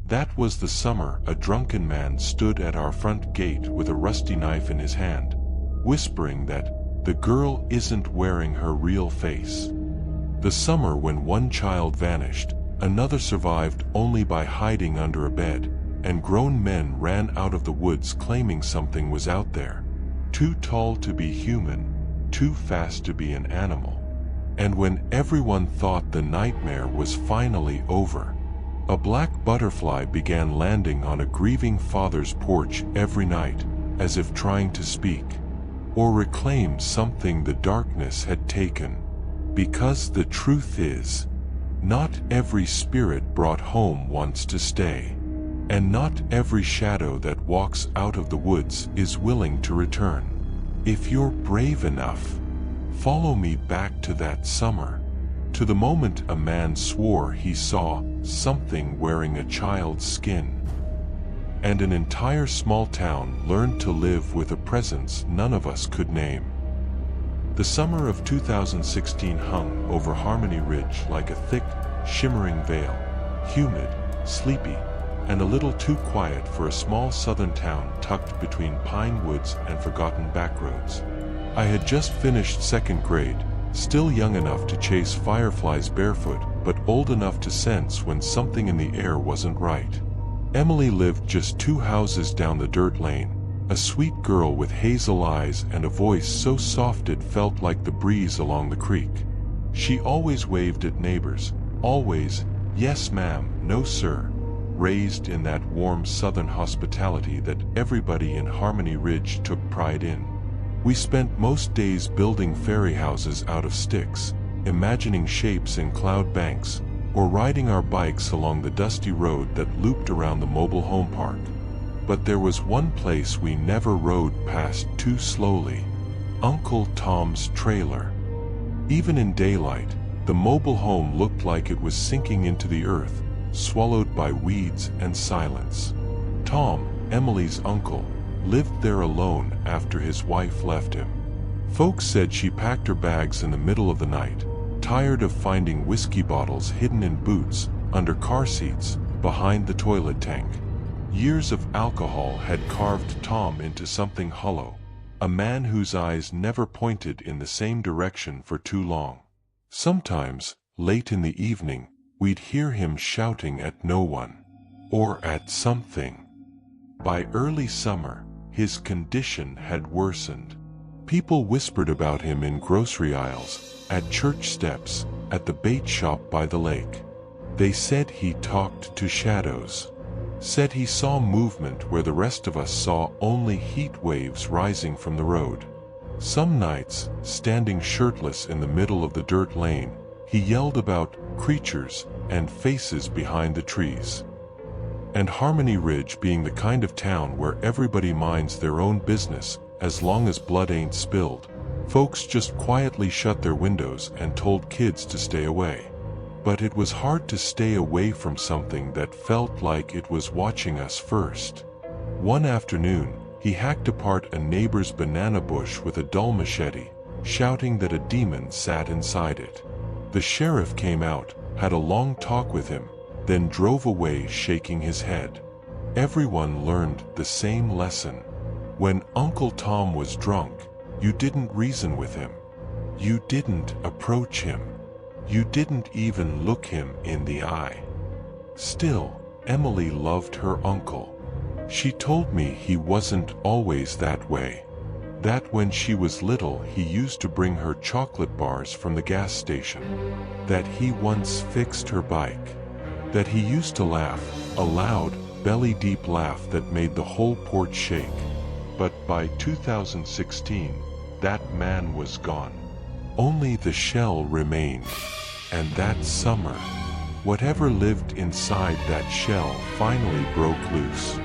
That was the summer a drunken man stood at our front gate with a rusty knife in his hand, whispering that the girl isn't wearing her real face. The summer when one child vanished, another survived only by hiding under a bed, and grown men ran out of the woods claiming something was out there. Too tall to be human, too fast to be an animal. And when everyone thought the nightmare was finally over, a black butterfly began landing on a grieving father's porch every night, as if trying to speak, or reclaim something the darkness had taken. Because the truth is, not every spirit brought home wants to stay, and not every shadow that walks out of the woods is willing to return. If you're brave enough, follow me back to that summer, to the moment a man swore he saw something wearing a child's skin, and an entire small town learned to live with a presence none of us could name. The summer of 2016 hung over Harmony Ridge like a thick, shimmering veil, humid, sleepy, and a little too quiet for a small southern town tucked between pine woods and forgotten backroads. I had just finished second grade, still young enough to chase fireflies barefoot, but old enough to sense when something in the air wasn't right. Emily lived just 2 houses down the dirt lane, a sweet girl with hazel eyes and a voice so soft it felt like the breeze along the creek. She always waved at neighbors, always, "Yes ma'am, no sir," raised in that warm southern hospitality that everybody in Harmony Ridge took pride in. We spent most days building fairy houses out of sticks, imagining shapes in cloud banks, or riding our bikes along the dusty road that looped around the mobile home park. But there was one place we never rode past too slowly: Uncle Tom's trailer. Even in daylight, the mobile home looked like it was sinking into the earth, swallowed by weeds and silence. Tom, Emily's uncle, lived there alone after his wife left him. Folks said she packed her bags in the middle of the night, tired of finding whiskey bottles hidden in boots, under car seats, behind the toilet tank. Years of alcohol had carved Tom into something hollow, a man whose eyes never pointed in the same direction for too long. Sometimes, late in the evening, we'd hear him shouting at no one, or at something. By early summer, his condition had worsened. People whispered about him in grocery aisles, at church steps, at the bait shop by the lake. They said he talked to shadows, said he saw movement where the rest of us saw only heat waves rising from the road. Some nights, standing shirtless in the middle of the dirt lane, he yelled about creatures and faces behind the trees. And Harmony Ridge being the kind of town where everybody minds their own business, as long as blood ain't spilled, folks just quietly shut their windows and told kids to stay away. But it was hard to stay away from something that felt like it was watching us first. One afternoon, he hacked apart a neighbor's banana bush with a dull machete, shouting that a demon sat inside it. The sheriff came out, had a long talk with him, then drove away shaking his head. Everyone learned the same lesson. When Uncle Tom was drunk, you didn't reason with him. You didn't approach him. You didn't even look him in the eye. Still, Emily loved her uncle. She told me he wasn't always that way. That when she was little he used to bring her chocolate bars from the gas station. That he once fixed her bike. That he used to laugh, a loud, belly-deep laugh that made the whole porch shake. But by 2016, that man was gone. Only the shell remained. And that summer, whatever lived inside that shell finally broke loose.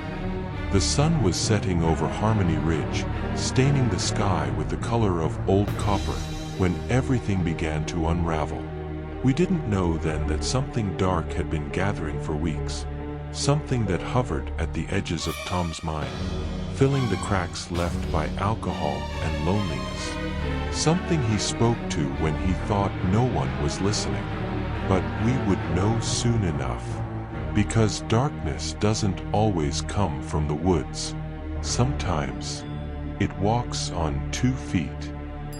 The sun was setting over Harmony Ridge, staining the sky with the color of old copper, when everything began to unravel. We didn't know then that something dark had been gathering for weeks, something that hovered at the edges of Tom's mind, filling the cracks left by alcohol and loneliness. Something he spoke to when he thought no one was listening. But we would know soon enough. Because darkness doesn't always come from the woods. Sometimes it walks on 2 feet,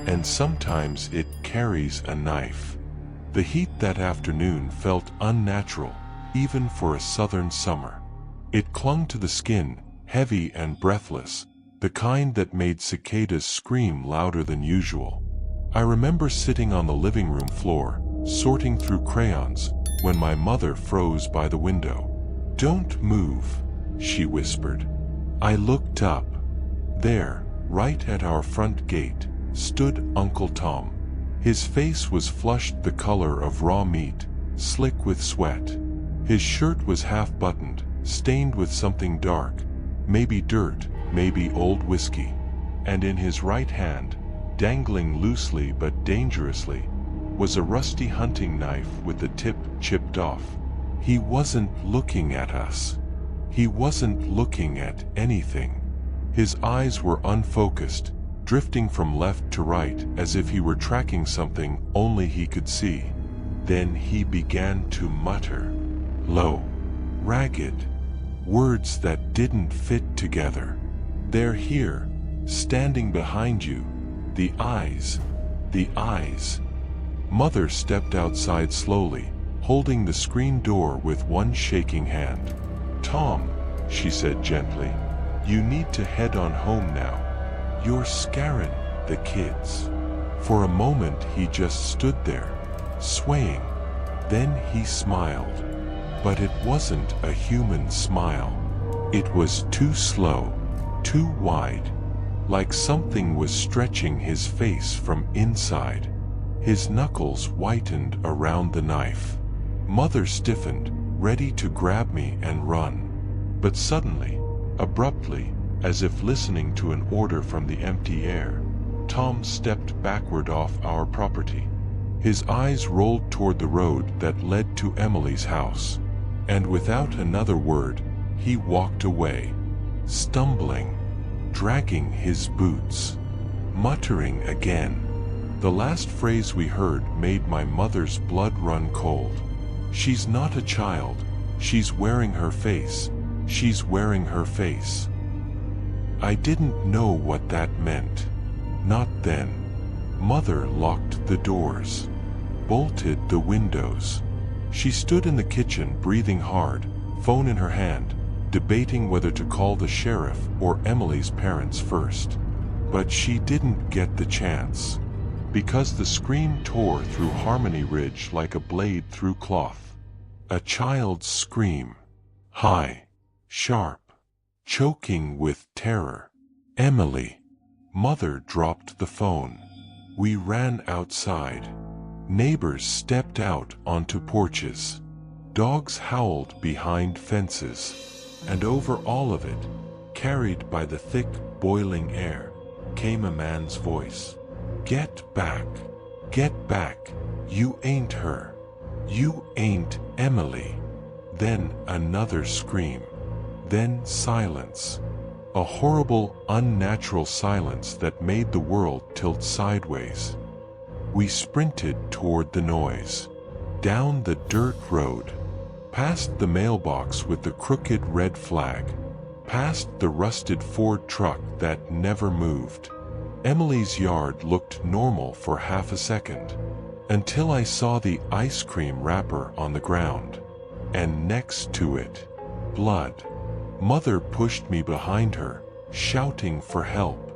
and sometimes it carries a knife. The heat that afternoon felt unnatural, even for a southern summer. It clung to the skin, heavy and breathless, the kind that made cicadas scream louder than usual. I remember sitting on the living room floor, sorting through crayons, when my mother froze by the window. "Don't move," she whispered. I looked up. There, right at our front gate, stood Uncle Tom. His face was flushed the color of raw meat, slick with sweat. His shirt was half-buttoned, stained with something dark, maybe dirt, maybe old whiskey. And in his right hand, dangling loosely but dangerously, was a rusty hunting knife with the tip chipped off. He wasn't looking at us. He wasn't looking at anything. His eyes were unfocused, drifting from left to right as if he were tracking something only he could see. Then he began to mutter, low, ragged, words that didn't fit together. "They're here, standing behind you. The eyes, the eyes." Mother stepped outside slowly, holding the screen door with one shaking hand. "Tom," she said gently, "you need to head on home now. You're scaring the kids." For a moment he just stood there, swaying. Then he smiled. But it wasn't a human smile. It was too slow, too wide, like something was stretching his face from inside. His knuckles whitened around the knife. Mother stiffened, ready to grab me and run. But suddenly, abruptly, as if listening to an order from the empty air, Tom stepped backward off our property. His eyes rolled toward the road that led to Emily's house. And without another word, he walked away, stumbling, dragging his boots, muttering again. The last phrase we heard made my mother's blood run cold. "She's not a child. She's wearing her face. She's wearing her face." I didn't know what that meant. Not then. Mother locked the doors, bolted the windows. She stood in the kitchen breathing hard, phone in her hand, debating whether to call the sheriff or Emily's parents first. But she didn't get the chance. Because the scream tore through Harmony Ridge like a blade through cloth. A child's scream. High, sharp, choking with terror. "Emily!" Mother dropped the phone. We ran outside. Neighbors stepped out onto porches. Dogs howled behind fences. And over all of it, carried by the thick, boiling air, came a man's voice. "Get back! Get back! You ain't her! You ain't Emily!" Then another scream. Then silence. A horrible, unnatural silence that made the world tilt sideways. We sprinted toward the noise. Down the dirt road. Past the mailbox with the crooked red flag. Past the rusted Ford truck that never moved. Emily's yard looked normal for half a second, until I saw the ice cream wrapper on the ground. And next to it, blood. Mother pushed me behind her, shouting for help.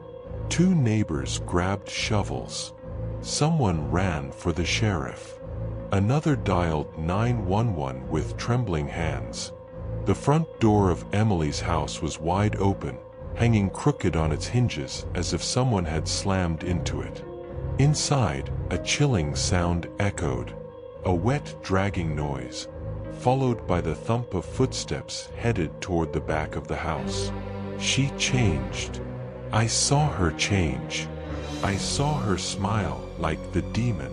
2 neighbors grabbed shovels. Someone ran for the sheriff. Another dialed 911 with trembling hands. The front door of Emily's house was wide open, hanging crooked on its hinges as if someone had slammed into it. Inside, a chilling sound echoed. A wet, dragging noise, followed by the thump of footsteps headed toward the back of the house. She changed. I saw her change. I saw her smile like the demon.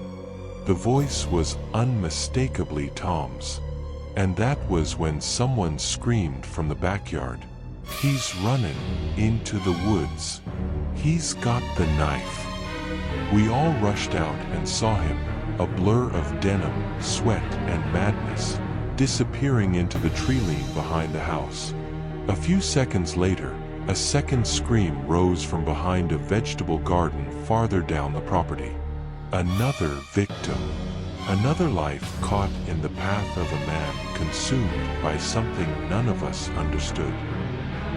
The voice was unmistakably Tom's. And that was when someone screamed from the backyard. "He's running into the woods. He's got the knife." We all rushed out and saw him, a blur of denim, sweat, and madness, disappearing into the tree line behind the house. A few seconds later, a second scream rose from behind a vegetable garden farther down the property. Another victim. Another life caught in the path of a man consumed by something none of us understood.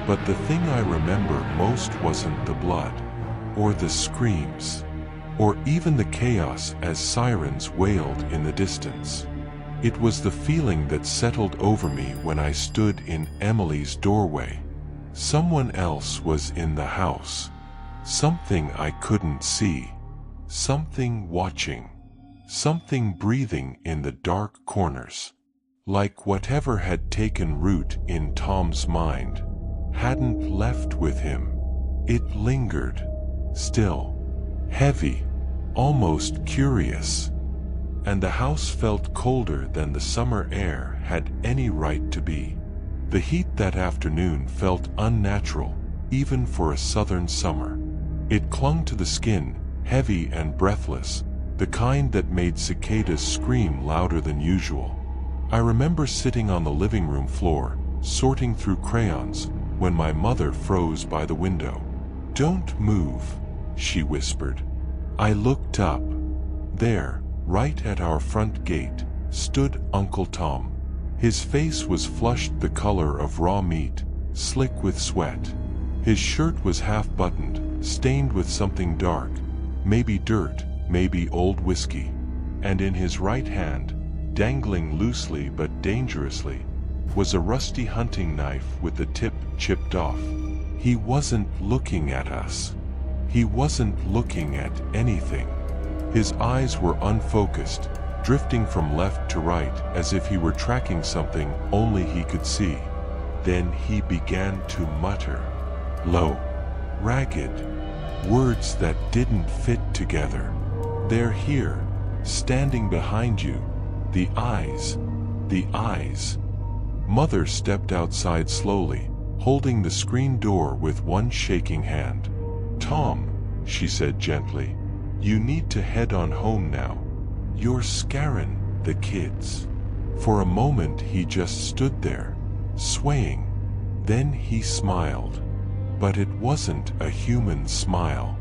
But the thing I remember most wasn't the blood, or the screams, or even the chaos as sirens wailed in the distance. It was the feeling that settled over me when I stood in Emily's doorway. Someone else was in the house. Something I couldn't see. Something watching. Something breathing in the dark corners. Like whatever had taken root in Tom's mind hadn't left with him. It lingered, still, heavy, almost curious. And the house felt colder than the summer air had any right to be. The heat that afternoon felt unnatural, even for a southern summer. It clung to the skin, heavy and breathless, the kind that made cicadas scream louder than usual. I remember sitting on the living room floor, sorting through crayons, when my mother froze by the window. "Don't move," she whispered. I looked up. There, right at our front gate, stood Uncle Tom. His face was flushed the color of raw meat, slick with sweat. His shirt was half-buttoned, stained with something dark, maybe dirt, maybe old whiskey. And in his right hand, dangling loosely but dangerously, was a rusty hunting knife with the tip chipped off. He wasn't looking at us. He wasn't looking at anything. His eyes were unfocused, drifting from left to right as if he were tracking something only he could see. Then he began to mutter, low, ragged, words that didn't fit together. "They're here, standing behind you. The eyes, the eyes." Mother stepped outside slowly, holding the screen door with one shaking hand. "Tom," she said gently, "you need to head on home now. You're scarin' the kids." For a moment he just stood there, swaying. Then he smiled. But it wasn't a human smile.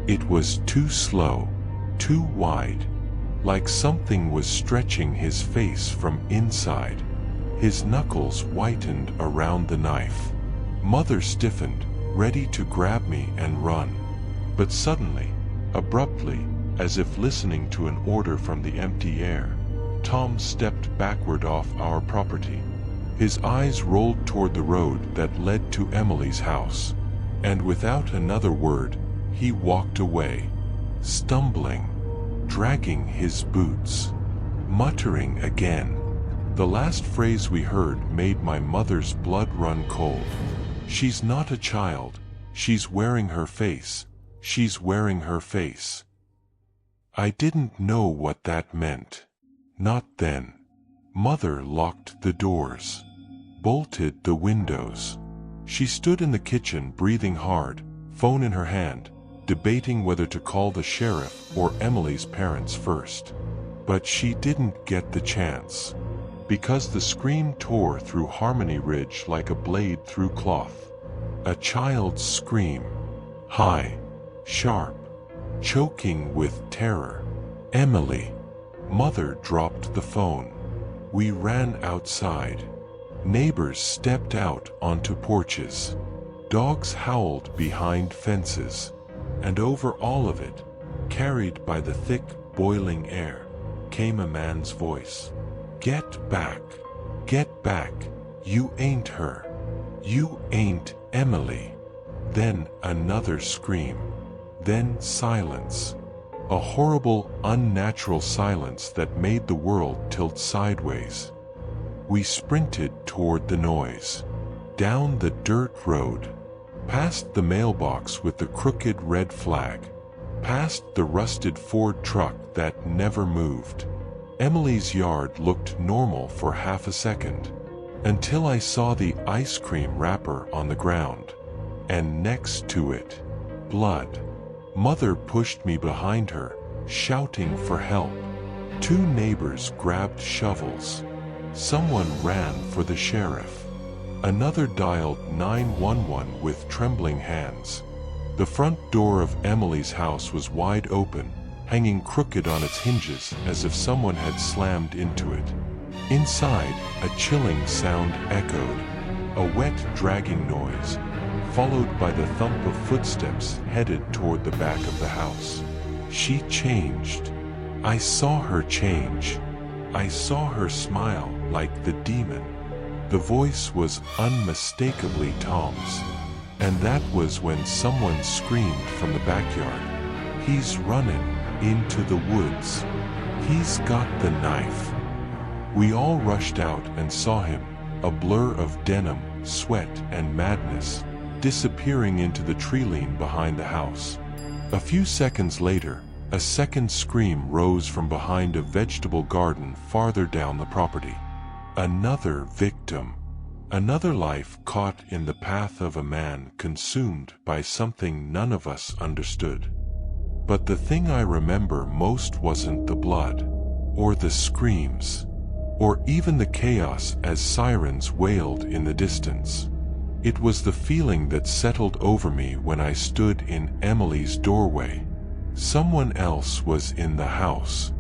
It was too slow, too wide, like something was stretching his face from inside. His knuckles whitened around the knife. Mother stiffened, ready to grab me and run. But suddenly, abruptly, as if listening to an order from the empty air, Tom stepped backward off our property. His eyes rolled toward the road that led to Emily's house. And without another word, he walked away, stumbling, dragging his boots, muttering again. The last phrase we heard made my mother's blood run cold. "She's not a child. She's wearing her face. She's wearing her face." I didn't know what that meant. Not then. Mother locked the doors, bolted the windows. She stood in the kitchen breathing hard, phone in her hand, debating whether to call the sheriff or Emily's parents first. But she didn't get the chance. Because the scream tore through Harmony Ridge like a blade through cloth. A child's scream. High, sharp, choking with terror. "Emily!" Mother dropped the phone. We ran outside. Neighbors stepped out onto porches. Dogs howled behind fences. And over all of it, carried by the thick, boiling air, came a man's voice. "Get back! Get back! You ain't her! You ain't Emily!" Then another scream. Then silence. A horrible, unnatural silence that made the world tilt sideways. We sprinted toward the noise. Down the dirt road. Past the mailbox with the crooked red flag. Past the rusted Ford truck that never moved. Emily's yard looked normal for half a second, until I saw the ice cream wrapper on the ground, and next to it, blood. Mother pushed me behind her, shouting for help. Two neighbors grabbed shovels. Someone ran for the sheriff. Another dialed 911 with trembling hands. The front door of Emily's house was wide open, hanging crooked on its hinges as if someone had slammed into it. Inside, a chilling sound echoed, a wet, dragging noise, followed by the thump of footsteps headed toward the back of the house. She changed. I saw her change. I saw her smile like the demon. The voice was unmistakably Tom's. And that was when someone screamed from the backyard. "He's running into the woods. He's got the knife." We all rushed out and saw him, a blur of denim, sweat, and madness, disappearing into the tree line behind the house. A few seconds later, a second scream rose from behind a vegetable garden farther down the property. Another victim. Another life caught in the path of a man consumed by something none of us understood. But the thing I remember most wasn't the blood, or the screams, or even the chaos as sirens wailed in the distance. It was the feeling that settled over me when I stood in Emily's doorway. Someone else was in the house.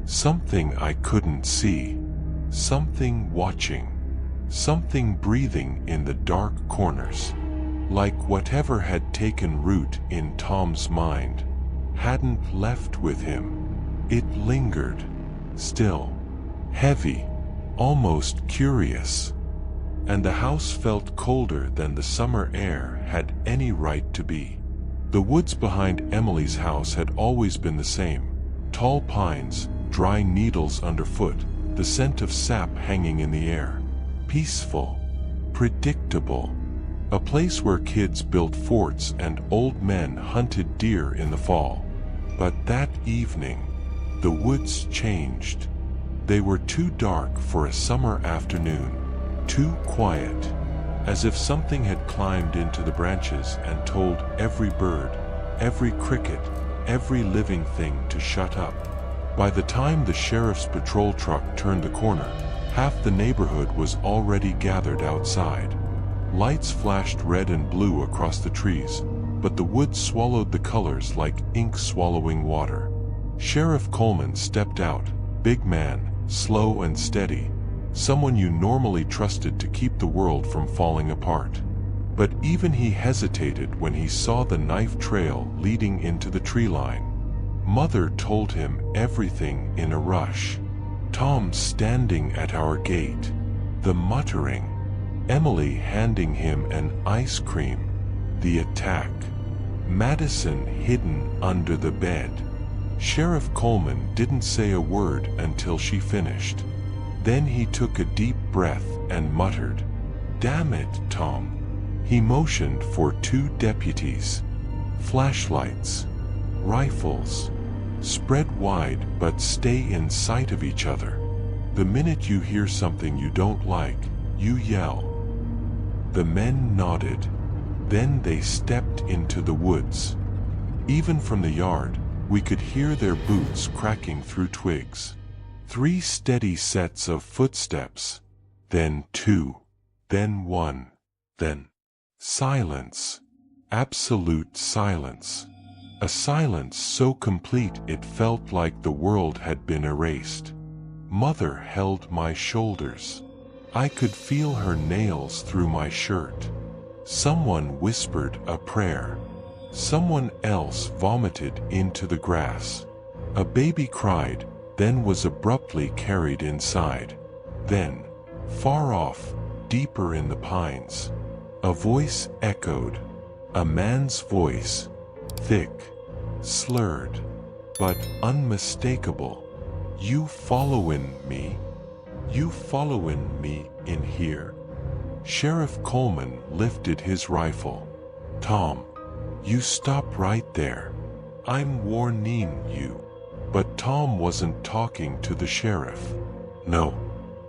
Something I couldn't see. Something watching. Something breathing in the dark corners. Like whatever had taken root in Tom's mind hadn't left with him. It lingered, still, heavy, almost curious. And the house felt colder than the summer air had any right to be. The woods behind Emily's house had always been the same. Tall pines, dry needles underfoot, the scent of sap hanging in the air. Peaceful, predictable. A place where kids built forts and old men hunted deer in the fall. But that evening, the woods changed. They were too dark for a summer afternoon, too quiet, as if something had climbed into the branches and told every bird, every cricket, every living thing to shut up. By the time the sheriff's patrol truck turned the corner, half the neighborhood was already gathered outside. Lights flashed red and blue across the trees, but the woods swallowed the colors like ink swallowing water. Sheriff Coleman stepped out, big man, slow and steady, someone you normally trusted to keep the world from falling apart. But even he hesitated when he saw the knife trail leading into the tree line. Mother told him everything in a rush. Tom standing at our gate, the muttering, Emily handing him an ice cream, the attack, Madison hidden under the bed. Sheriff Coleman didn't say a word until she finished. Then he took a deep breath and muttered, "Damn it, Tom." He motioned for 2 deputies. Flashlights, rifles, spread wide but stay in sight of each other. The minute you hear something you don't like, you yell. The men nodded. Then they stepped into the woods. Even from the yard, we could hear their boots cracking through twigs. 3 steady sets of footsteps, then 2, then 1, then silence. Absolute silence. A silence so complete it felt like the world had been erased. Mother held my shoulders. I could feel her nails through my shirt. Someone whispered a prayer. Someone else vomited into the grass. A baby cried, then was abruptly carried inside. Then, far off, deeper in the pines, a voice echoed. A man's voice, thick, slurred, but unmistakable. "You followin' me? You followin' me in here?" Sheriff Coleman lifted his rifle. "Tom, you stop right there. I'm warning you." But Tom wasn't talking to the sheriff. No,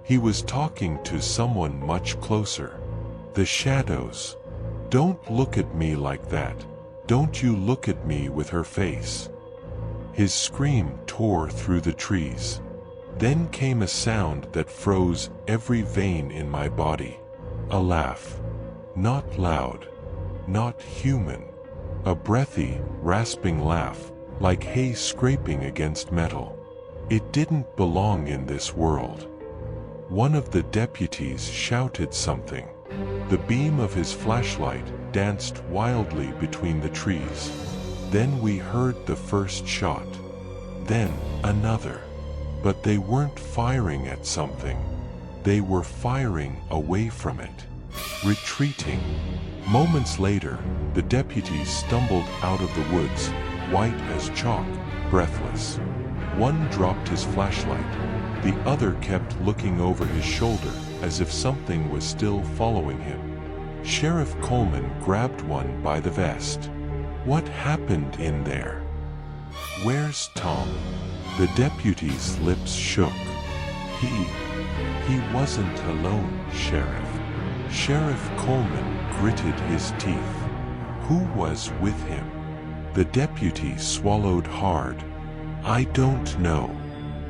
he was talking to someone much closer. The shadows. "Don't look at me like that. Don't you look at me with her face." His scream tore through the trees. Then came a sound that froze every vein in my body. A laugh. Not loud. Not human. A breathy, rasping laugh, like hay scraping against metal. It didn't belong in this world. One of the deputies shouted something. The beam of his flashlight danced wildly between the trees. Then we heard the first shot. Then another. But they weren't firing at something. They were firing away from it. Retreating. Moments later, the deputies stumbled out of the woods, white as chalk, breathless. One dropped his flashlight. The other kept looking over his shoulder as if something was still following him. Sheriff Coleman grabbed one by the vest. What happened in there? Where's Tom? The deputy's lips shook. He wasn't alone, Sheriff. Sheriff Coleman gritted his teeth. Who was with him? The deputy swallowed hard. I don't know.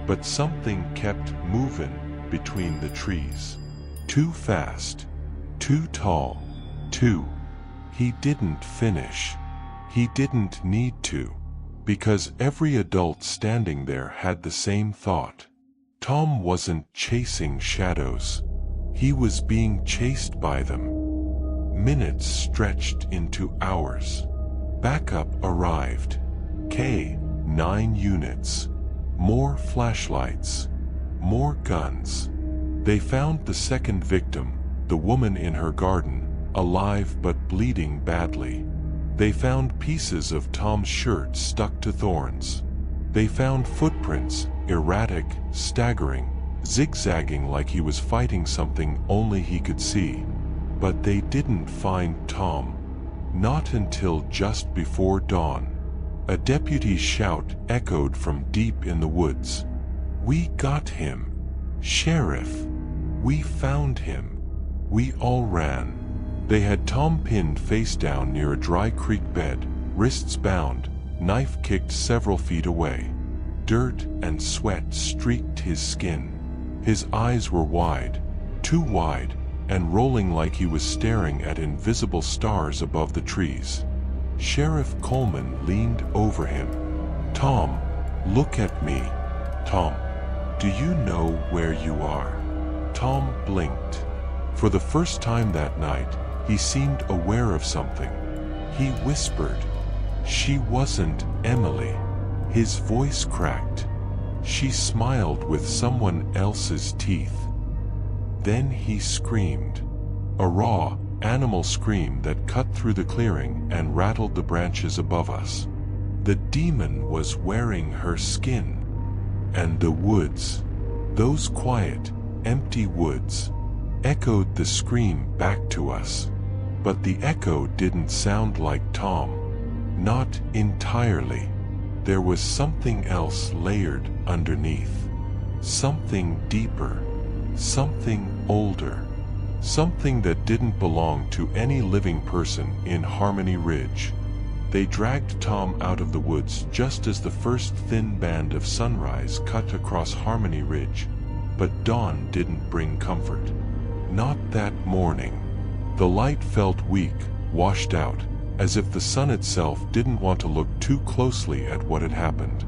But something kept moving between the trees. Too fast. Too tall. He didn't finish. He didn't need to. Because every adult standing there had the same thought. Tom wasn't chasing shadows. He was being chased by them. Minutes stretched into hours. Backup arrived. K-9 units. More flashlights. More guns. They found the second victim, the woman in her garden, alive but bleeding badly. They found pieces of Tom's shirt stuck to thorns. They found footprints, erratic, staggering, zigzagging like he was fighting something only he could see. But they didn't find Tom. Not until just before dawn. A deputy's shout echoed from deep in the woods. We got him. Sheriff. We found him. We all ran. They had Tom pinned face down near a dry creek bed, wrists bound, knife kicked several feet away. Dirt and sweat streaked his skin. His eyes were wide, too wide, and rolling like he was staring at invisible stars above the trees. Sheriff Coleman leaned over him. Tom, look at me. Tom, do you know where you are? Tom blinked. For the first time that night, he seemed aware of something. He whispered. She wasn't Emily. His voice cracked. She smiled with someone else's teeth. Then he screamed. A raw, animal scream that cut through the clearing and rattled the branches above us. The demon was wearing her skin. And the woods, those quiet, empty woods, echoed the scream back to us. But the echo didn't sound like Tom. Not entirely. There was something else layered underneath. Something deeper. Something older. Something that didn't belong to any living person in Harmony Ridge. They dragged Tom out of the woods just as the first thin band of sunrise cut across Harmony Ridge. But dawn didn't bring comfort. Not that morning. The light felt weak, washed out, as if the sun itself didn't want to look too closely at what had happened.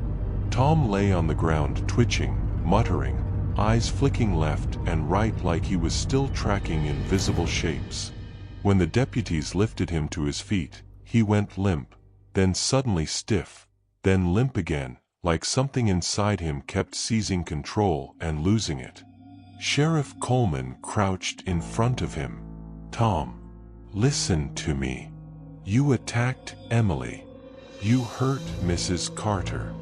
Tom lay on the ground twitching, muttering, eyes flicking left and right like he was still tracking invisible shapes. When the deputies lifted him to his feet, he went limp, then suddenly stiff, then limp again, like something inside him kept seizing control and losing it. Sheriff Coleman crouched in front of him. Tom, listen to me. You attacked Emily. You hurt Mrs. Carter.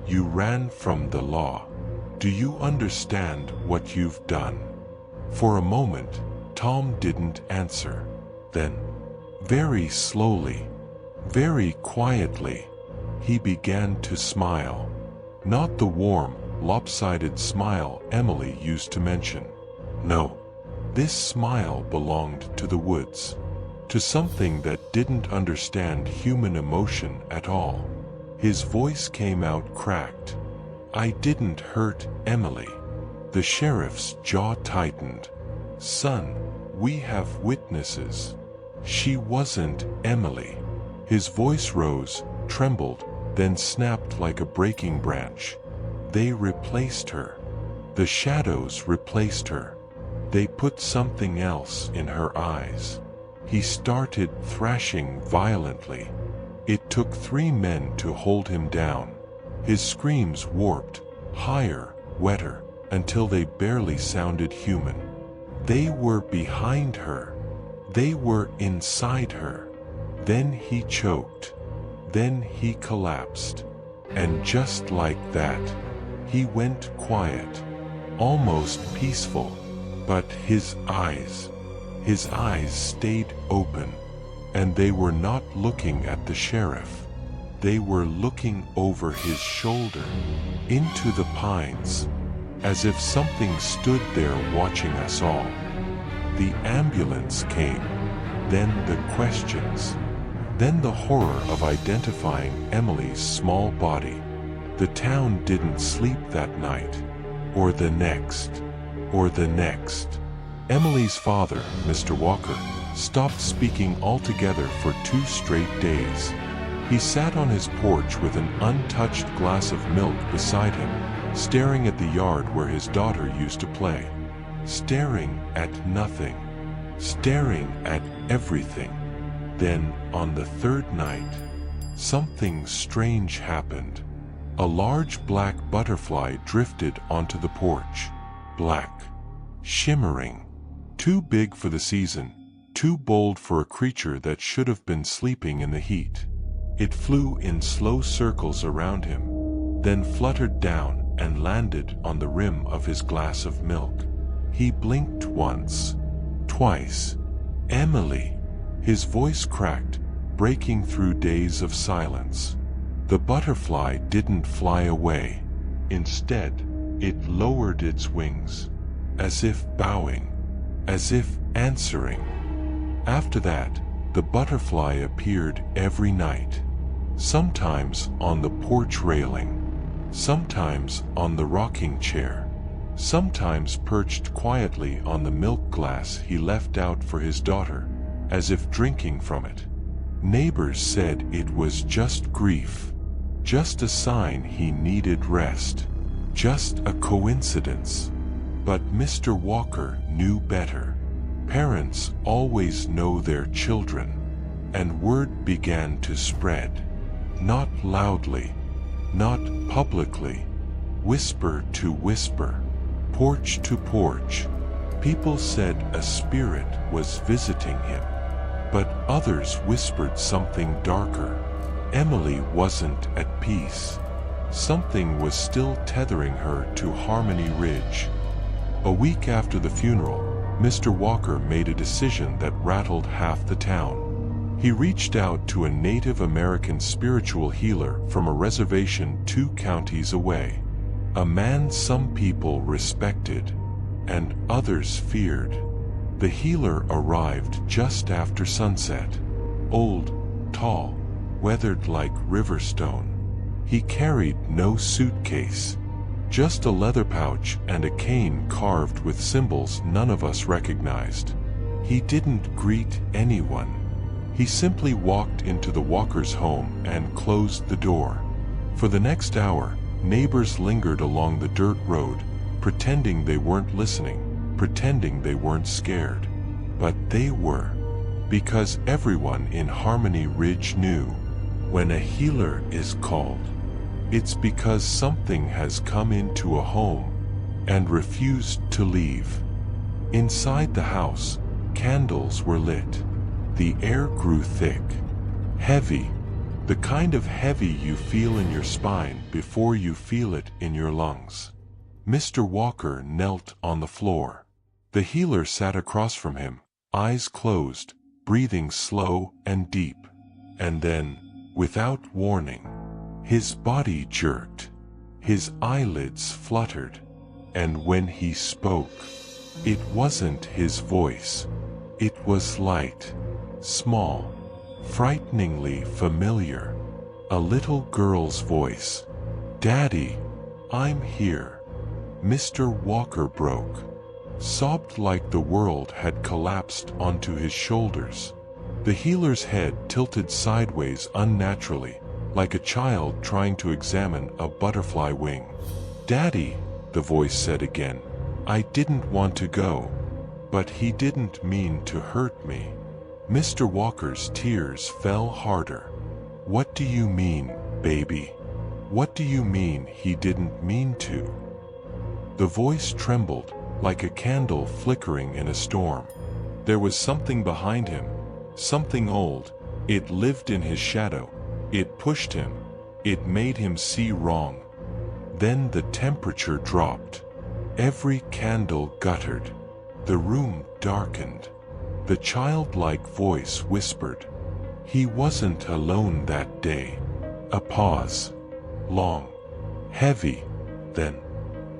You ran from the law. Do you understand what you've done? For a moment, Tom didn't answer. Then, very slowly, very quietly, he began to smile. Not the warm, lopsided smile Emily used to mention. No. This smile belonged to the woods, to something that didn't understand human emotion at all. His voice came out cracked. I didn't hurt Emily. The sheriff's jaw tightened. "Son, we have witnesses. She wasn't Emily." His voice rose, trembled, then snapped like a breaking branch. "They replaced her. The shadows replaced her. They put something else in her eyes." He started thrashing violently. It took 3 men to hold him down. His screams warped, higher, wetter, until they barely sounded human. They were behind her. They were inside her. Then he choked. Then he collapsed. And just like that, he went quiet, almost peaceful. But his eyes stayed open. And they were not looking at the sheriff. They were looking over his shoulder, into the pines, as if something stood there watching us all. The ambulance came, then the questions, then the horror of identifying Emily's small body. The town didn't sleep that night, or the next, or the next. Emily's father, Mr. Walker, stopped speaking altogether for 2 straight days. He sat on his porch with an untouched glass of milk beside him, staring at the yard where his daughter used to play. Staring at nothing. Staring at everything. Then, on the 3rd night, something strange happened. A large black butterfly drifted onto the porch. Black. Shimmering. Too big for the season. Too bold for a creature that should have been sleeping in the heat. It flew in slow circles around him, then fluttered down and landed on the rim of his glass of milk. He blinked once, twice. "Emily!" His voice cracked, breaking through days of silence. The butterfly didn't fly away. Instead, it lowered its wings, as if bowing, as if answering. After that, the butterfly appeared every night. Sometimes on the porch railing, sometimes on the rocking chair, sometimes perched quietly on the milk glass he left out for his daughter, as if drinking from it. Neighbors said it was just grief, just a sign he needed rest, just a coincidence. But Mr. Walker knew better. Parents always know their children, and word began to spread. Not loudly, not publicly, whisper to whisper, porch to porch. People said a spirit was visiting him, but others whispered something darker. Emily wasn't at peace. Something was still tethering her to Harmony Ridge. A week after the funeral, Mr. Walker made a decision that rattled half the town. He reached out to a Native American spiritual healer from a reservation 2 counties away. A man some people respected, and others feared. The healer arrived just after sunset. Old, tall, weathered like riverstone. He carried no suitcase. Just a leather pouch and a cane carved with symbols none of us recognized. He didn't greet anyone. He simply walked into the Walker's home and closed the door. For the next hour, neighbors lingered along the dirt road, pretending they weren't listening, pretending they weren't scared. But they were. Because everyone in Harmony Ridge knew, when a healer is called, it's because something has come into a home and refused to leave. Inside the house, candles were lit. The air grew thick, heavy, the kind of heavy you feel in your spine before you feel it in your lungs. Mr. Walker knelt on the floor. The healer sat across from him, eyes closed, breathing slow and deep. And then, without warning, his body jerked, his eyelids fluttered, and when he spoke, it wasn't his voice. It was light, small, frighteningly familiar. A little girl's voice. "Daddy, I'm here. Mr. Walker broke, sobbed like the world had collapsed onto his shoulders. The healer's head tilted sideways unnaturally, like a child trying to examine a butterfly wing. "Daddy," the voice said again, "I didn't want to go. But he didn't mean to hurt me." Mr. Walker's tears fell harder. "What do you mean, baby? What do you mean he didn't mean to?" The voice trembled, like a candle flickering in a storm. There was something behind him, something old. It lived in his shadow. It pushed him. It made him see wrong. Then the temperature dropped. Every candle guttered. The room darkened. The childlike voice whispered. He wasn't alone that day. A pause. Long. Heavy. Then.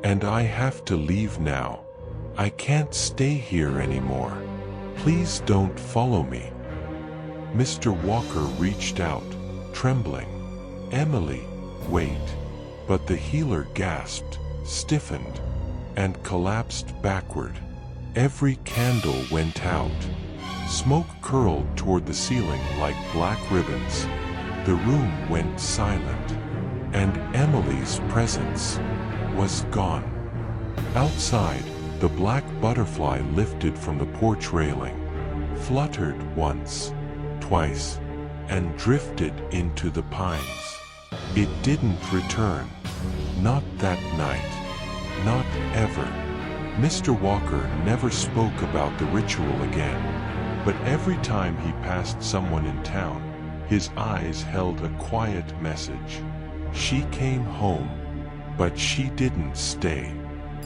"And I have to leave now. I can't stay here anymore. Please don't follow me." Mr. Walker reached out, trembling. "Emily, wait." But the healer gasped, stiffened, and collapsed backward. Every candle went out. Smoke curled toward the ceiling like black ribbons. The room went silent, and Emily's presence was gone. Outside, the black butterfly lifted from the porch railing, fluttered once, twice, and drifted into the pines. It didn't return. Not that night. Not ever. Mr. Walker never spoke about the ritual again, but every time he passed someone in town, his eyes held a quiet message. She came home, but she didn't stay.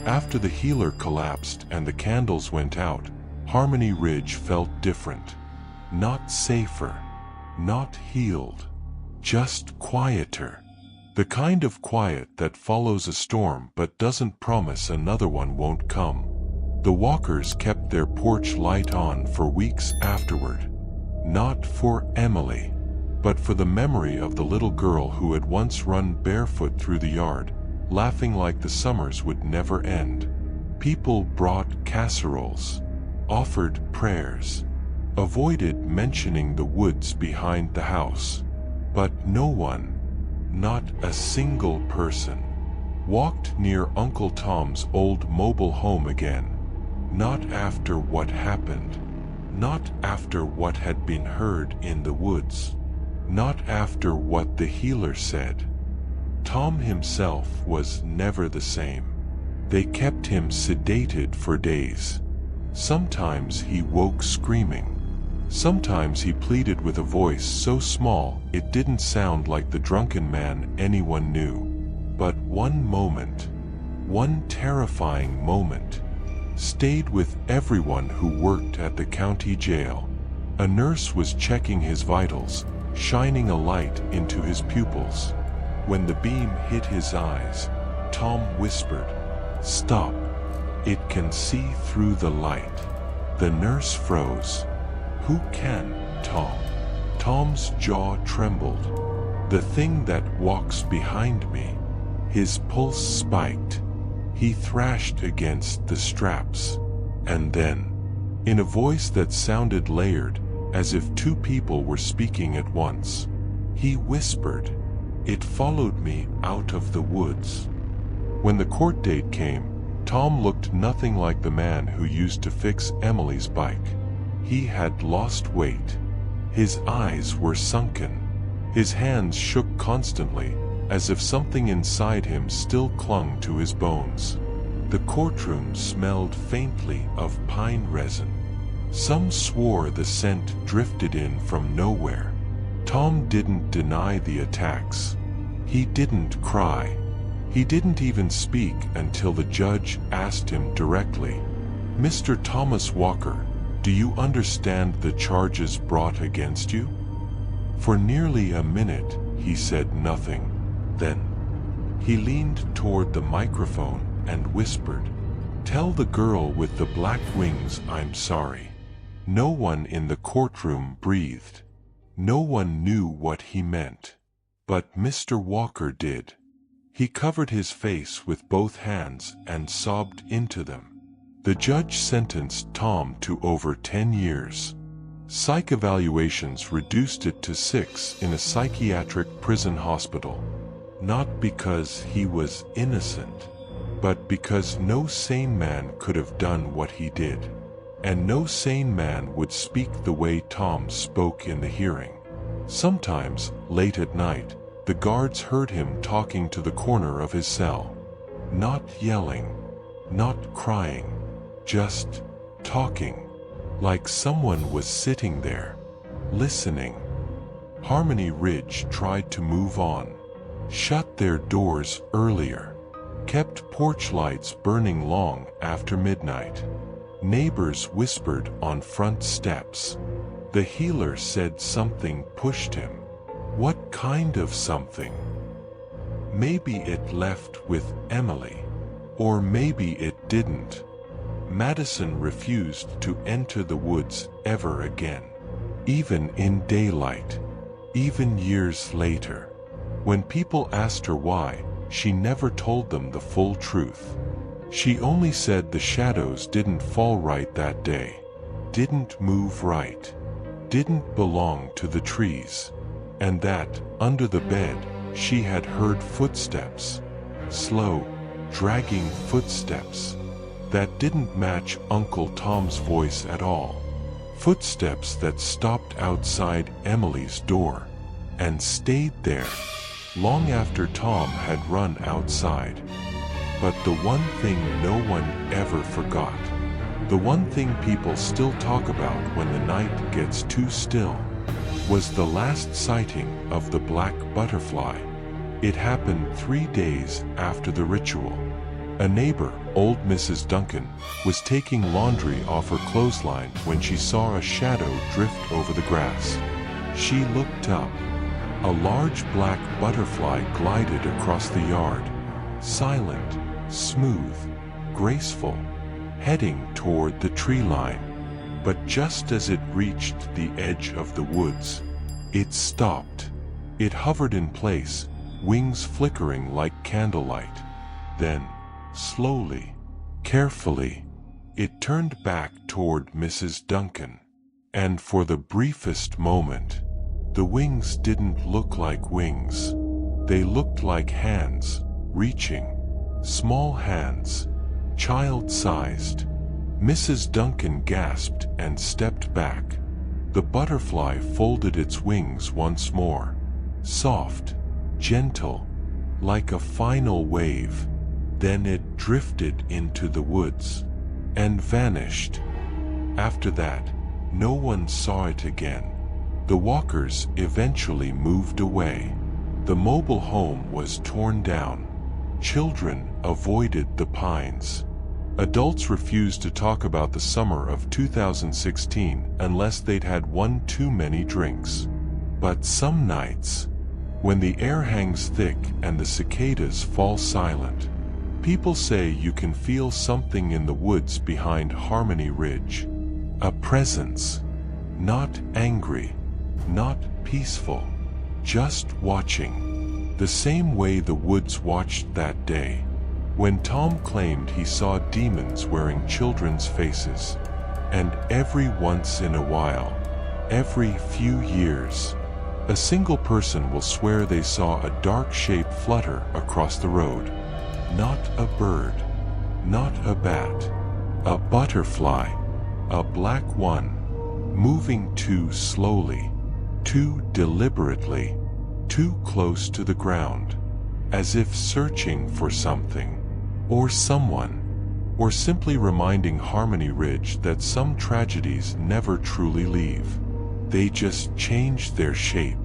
After the healer collapsed and the candles went out, Harmony Ridge felt different. Not safer, not healed, just quieter. The kind of quiet that follows a storm but doesn't promise another one won't come. The Walkers kept their porch light on for weeks afterward. Not for Emily, but for the memory of the little girl who had once run barefoot through the yard, laughing like the summers would never end. People brought casseroles, offered prayers, avoided mentioning the woods behind the house. But no one, not a single person, walked near Uncle Tom's old mobile home again. Not after what happened. Not after what had been heard in the woods. Not after what the healer said. Tom himself was never the same. They kept him sedated for days. Sometimes he woke screaming. Sometimes he pleaded with a voice so small it didn't sound like the drunken man anyone knew. But one moment, one terrifying moment, stayed with everyone who worked at the county jail. A nurse was checking his vitals, shining a light into his pupils. When the beam hit his eyes, Tom whispered, "Stop. It can see through the light." The nurse froze. "Who can, Tom?" Tom's jaw trembled. "The thing that walks behind me." His pulse spiked. He thrashed against the straps. And then, in a voice that sounded layered, as if two people were speaking at once, he whispered, "It followed me out of the woods." When the court date came, Tom looked nothing like the man who used to fix Emily's bike. He had lost weight. His eyes were sunken. His hands shook constantly, as if something inside him still clung to his bones. The courtroom smelled faintly of pine resin. Some swore the scent drifted in from nowhere. Tom didn't deny the attacks. He didn't cry. He didn't even speak until the judge asked him directly, "Mr. Thomas Walker, do you understand the charges brought against you?" For nearly a minute, he said nothing. Then, he leaned toward the microphone and whispered, "Tell the girl with the black wings I'm sorry." No one in the courtroom breathed. No one knew what he meant. But Mr. Walker did. He covered his face with both hands and sobbed into them. The judge sentenced Tom to over 10 years. Psych evaluations reduced it to 6 in a psychiatric prison hospital. Not because he was innocent, but because no sane man could have done what he did. And no sane man would speak the way Tom spoke in the hearing. Sometimes, late at night, the guards heard him talking to the corner of his cell. Not yelling, not crying, just talking, like someone was sitting there, listening. Harmony Ridge tried to move on, shut their doors earlier, kept porch lights burning long after midnight. Neighbors whispered on front steps. The healer said something pushed him. What kind of something? Maybe it left with Emily. Or maybe it didn't. Madison refused to enter the woods ever again. Even in daylight. Even years later. When people asked her why, she never told them the full truth. She only said the shadows didn't fall right that day. Didn't move right. Didn't belong to the trees. And that, under the bed, she had heard footsteps. Slow, dragging footsteps. That didn't match Uncle Tom's voice at all. Footsteps that stopped outside Emily's door. And stayed there, long after Tom had run outside. But the one thing no one ever forgot, the one thing people still talk about when the night gets too still, was the last sighting of the black butterfly. It happened 3 days after the ritual. A neighbor, old Mrs. Duncan, was taking laundry off her clothesline when she saw a shadow drift over the grass. She looked up. A large black butterfly glided across the yard, silent, smooth, graceful, heading toward the tree line. But just as it reached the edge of the woods, it stopped. It hovered in place, wings flickering like candlelight. Then, slowly, carefully, it turned back toward Mrs. Duncan. And for the briefest moment, the wings didn't look like wings. They looked like hands, reaching. Small hands, child-sized. Mrs. Duncan gasped and stepped back. The butterfly folded its wings once more. Soft, gentle, like a final wave. Then it drifted into the woods and vanished. After that, no one saw it again. The walkers eventually moved away. The mobile home was torn down. Children avoided the pines. Adults refused to talk about the summer of 2016 unless they'd had one too many drinks. But some nights, when the air hangs thick and the cicadas fall silent, people say you can feel something in the woods behind Harmony Ridge. A presence. Not angry, not peaceful, just watching. The same way the woods watched that day, when Tom claimed he saw demons wearing children's faces. And every once in a while, every few years, a single person will swear they saw a dark shape flutter across the road. Not a bird, not a bat, a butterfly, a black one, moving too slowly, too deliberately, too close to the ground, as if searching for something, or someone, or simply reminding Harmony Ridge that some tragedies never truly leave. They just change their shape.